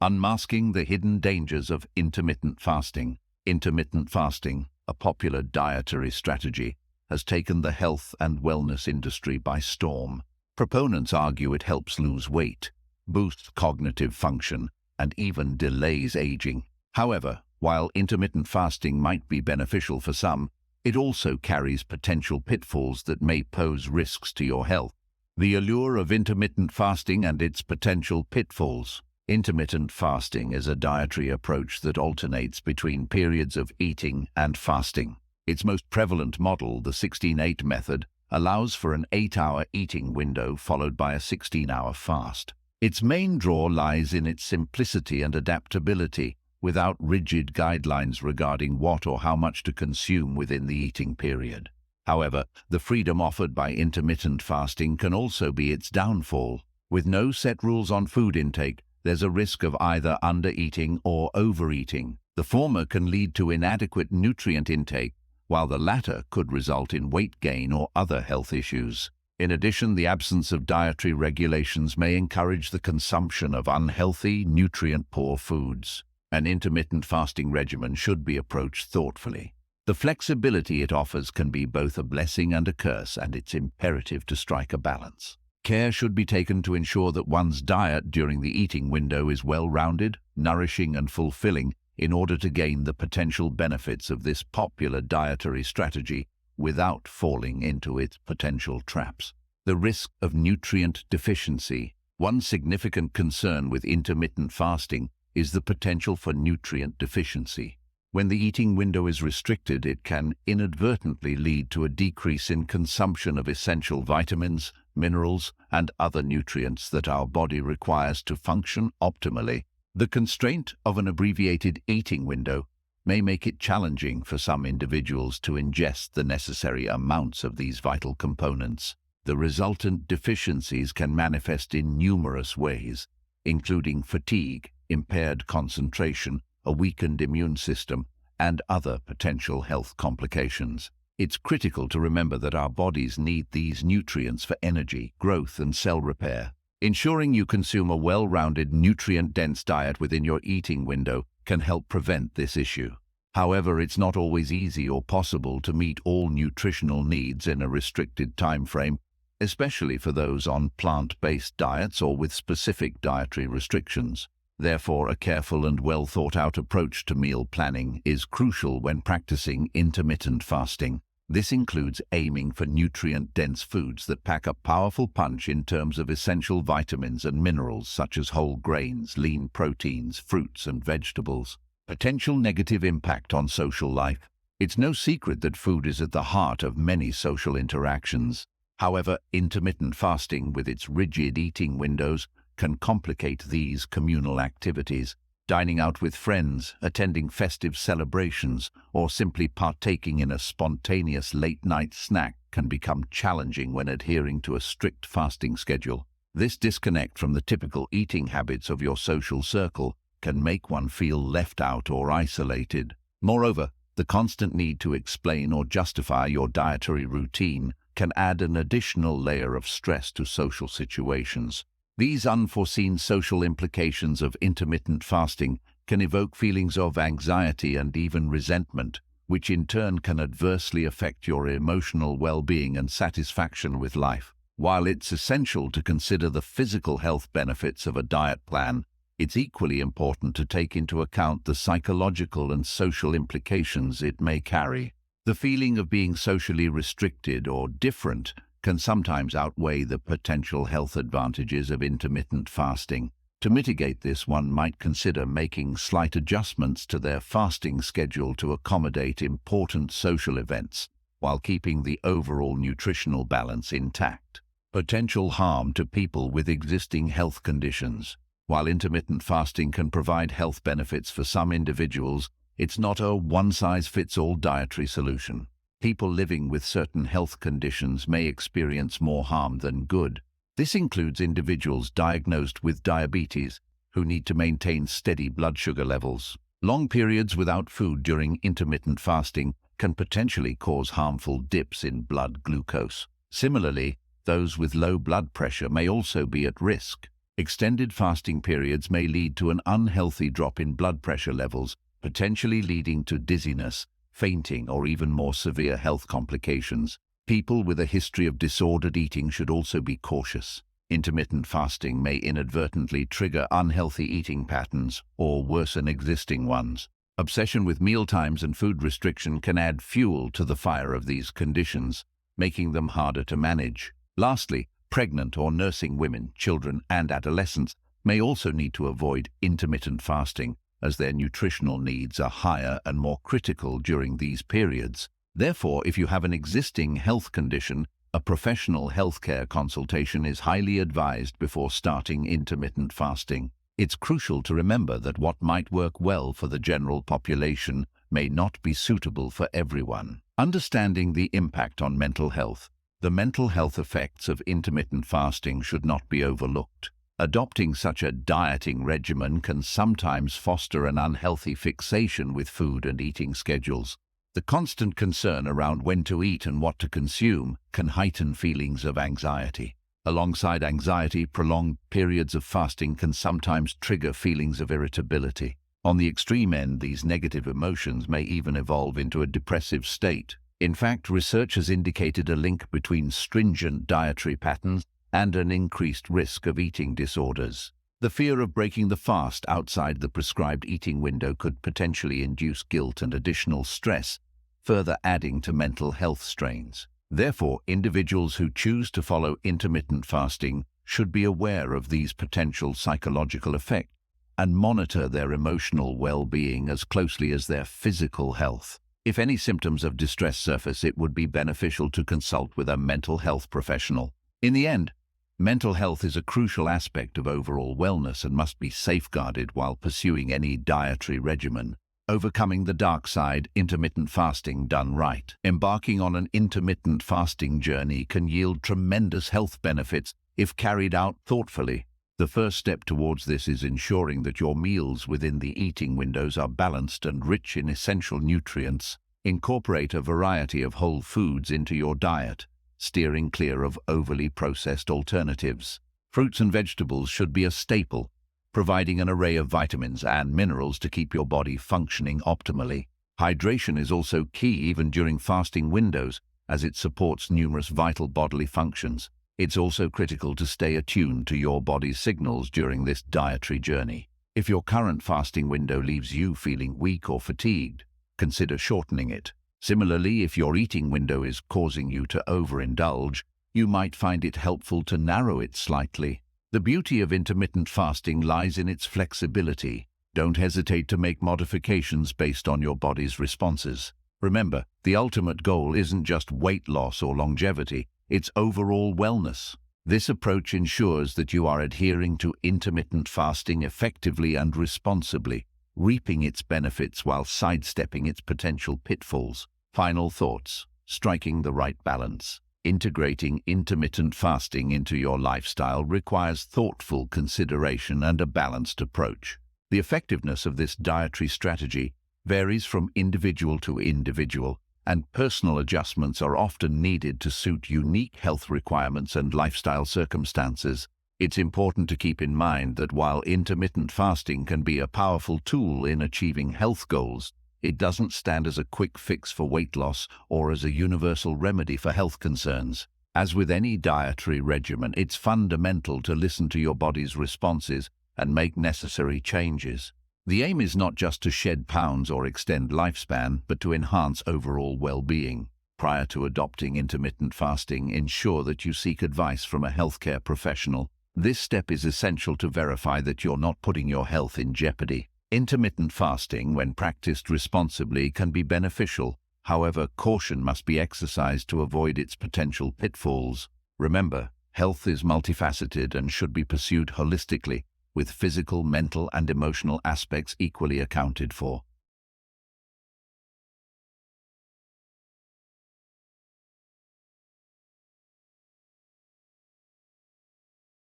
Unmasking the hidden dangers of intermittent fasting. Intermittent fasting, a popular dietary strategy, has taken the health and wellness industry by storm. Proponents argue it helps lose weight, boosts cognitive function, and even delays aging. However, while intermittent fasting might be beneficial for some, it also carries potential pitfalls that may pose risks to your health. The allure of intermittent fasting and its potential pitfalls. Intermittent fasting is a dietary approach that alternates between periods of eating and fasting. Its most prevalent model, the 16-8 method, allows for an 8-hour eating window followed by a 16-hour fast. Its main draw lies in its simplicity and adaptability, without rigid guidelines regarding what or how much to consume within the eating period. However, the freedom offered by intermittent fasting can also be its downfall. With no set rules on food intake, there's a risk of either undereating or overeating. The former can lead to inadequate nutrient intake, while the latter could result in weight gain or other health issues. In addition, the absence of dietary regulations may encourage the consumption of unhealthy, nutrient-poor foods. An intermittent fasting regimen should be approached thoughtfully. The flexibility it offers can be both a blessing and a curse, and it's imperative to strike a balance. Care should be taken to ensure that one's diet during the eating window is well-rounded, nourishing and fulfilling in order to gain the potential benefits of this popular dietary strategy without falling into its potential traps. The risk of nutrient deficiency. One significant concern with intermittent fasting is the potential for nutrient deficiency. When the eating window is restricted, it can inadvertently lead to a decrease in consumption of essential vitamins, minerals, and other nutrients that our body requires to function optimally. The constraint of an abbreviated eating window may make it challenging for some individuals to ingest the necessary amounts of these vital components. The resultant deficiencies can manifest in numerous ways, including fatigue, impaired concentration, a weakened immune system, and other potential health complications. It's critical to remember that our bodies need these nutrients for energy, growth, and cell repair. Ensuring you consume a well-rounded, nutrient-dense diet within your eating window can help prevent this issue. However, it's not always easy or possible to meet all nutritional needs in a restricted time frame, especially for those on plant-based diets or with specific dietary restrictions. Therefore, a careful and well-thought-out approach to meal planning is crucial when practicing intermittent fasting. This includes aiming for nutrient-dense foods that pack a powerful punch in terms of essential vitamins and minerals such as whole grains, lean proteins, fruits, and vegetables. Potential negative impact on social life. It's no secret that food is at the heart of many social interactions. However, intermittent fasting, with its rigid eating windows, can complicate these communal activities. Dining out with friends, attending festive celebrations, or simply partaking in a spontaneous late-night snack can become challenging when adhering to a strict fasting schedule. This disconnect from the typical eating habits of your social circle can make one feel left out or isolated. Moreover, the constant need to explain or justify your dietary routine can add an additional layer of stress to social situations. These unforeseen social implications of intermittent fasting can evoke feelings of anxiety and even resentment, which in turn can adversely affect your emotional well-being and satisfaction with life. While it's essential to consider the physical health benefits of a diet plan, it's equally important to take into account the psychological and social implications it may carry. The feeling of being socially restricted or different can sometimes outweigh the potential health advantages of intermittent fasting. To mitigate this, one might consider making slight adjustments to their fasting schedule to accommodate important social events, while keeping the overall nutritional balance intact. Potential harm to people with existing health conditions. While intermittent fasting can provide health benefits for some individuals, it's not a one-size-fits-all dietary solution. People living with certain health conditions may experience more harm than good. This includes individuals diagnosed with diabetes, who need to maintain steady blood sugar levels. Long periods without food during intermittent fasting can potentially cause harmful dips in blood glucose. Similarly, those with low blood pressure may also be at risk. Extended fasting periods may lead to an unhealthy drop in blood pressure levels, potentially leading to dizziness, fainting, or even more severe health complications. People with a history of disordered eating should also be cautious. Intermittent fasting may inadvertently trigger unhealthy eating patterns or worsen existing ones. Obsession with mealtimes and food restriction can add fuel to the fire of these conditions, making them harder to manage. Lastly, pregnant or nursing women, children, and adolescents may also need to avoid intermittent fasting, as their nutritional needs are higher and more critical during these periods. Therefore, if you have an existing health condition, a professional healthcare consultation is highly advised before starting intermittent fasting. It's crucial to remember that what might work well for the general population may not be suitable for everyone. Understanding the impact on mental health. The mental health effects of intermittent fasting should not be overlooked. Adopting such a dieting regimen can sometimes foster an unhealthy fixation with food and eating schedules. The constant concern around when to eat and what to consume can heighten feelings of anxiety. Alongside anxiety, prolonged periods of fasting can sometimes trigger feelings of irritability. On the extreme end, these negative emotions may even evolve into a depressive state. In fact, research has indicated a link between stringent dietary patterns and an increased risk of eating disorders. The fear of breaking the fast outside the prescribed eating window could potentially induce guilt and additional stress, further adding to mental health strains. Therefore, individuals who choose to follow intermittent fasting should be aware of these potential psychological effects and monitor their emotional well-being as closely as their physical health. If any symptoms of distress surface, it would be beneficial to consult with a mental health professional. In the end, mental health is a crucial aspect of overall wellness and must be safeguarded while pursuing any dietary regimen. Overcoming the dark side, intermittent fasting done right. Embarking on an intermittent fasting journey can yield tremendous health benefits if carried out thoughtfully. The first step towards this is ensuring that your meals within the eating windows are balanced and rich in essential nutrients. Incorporate a variety of whole foods into your diet, steering clear of overly processed alternatives. Fruits and vegetables should be a staple, providing an array of vitamins and minerals to keep your body functioning optimally. Hydration is also key even during fasting windows, as it supports numerous vital bodily functions. It's also critical to stay attuned to your body's signals during this dietary journey. If your current fasting window leaves you feeling weak or fatigued, consider shortening it. Similarly, if your eating window is causing you to overindulge, you might find it helpful to narrow it slightly. The beauty of intermittent fasting lies in its flexibility. Don't hesitate to make modifications based on your body's responses. Remember, the ultimate goal isn't just weight loss or longevity, it's overall wellness. This approach ensures that you are adhering to intermittent fasting effectively and responsibly, reaping its benefits while sidestepping its potential pitfalls. Final thoughts: striking the right balance. Integrating intermittent fasting into your lifestyle requires thoughtful consideration and a balanced approach. The effectiveness of this dietary strategy varies from individual to individual, and personal adjustments are often needed to suit unique health requirements and lifestyle circumstances. It's important to keep in mind that while intermittent fasting can be a powerful tool in achieving health goals, it doesn't stand as a quick fix for weight loss or as a universal remedy for health concerns. As with any dietary regimen, it's fundamental to listen to your body's responses and make necessary changes. The aim is not just to shed pounds or extend lifespan, but to enhance overall well-being. Prior to adopting intermittent fasting, ensure that you seek advice from a healthcare professional. This step is essential to verify that you're not putting your health in jeopardy. Intermittent fasting, when practiced responsibly, can be beneficial. However, caution must be exercised to avoid its potential pitfalls. Remember, health is multifaceted and should be pursued holistically, with physical, mental, and emotional aspects equally accounted for.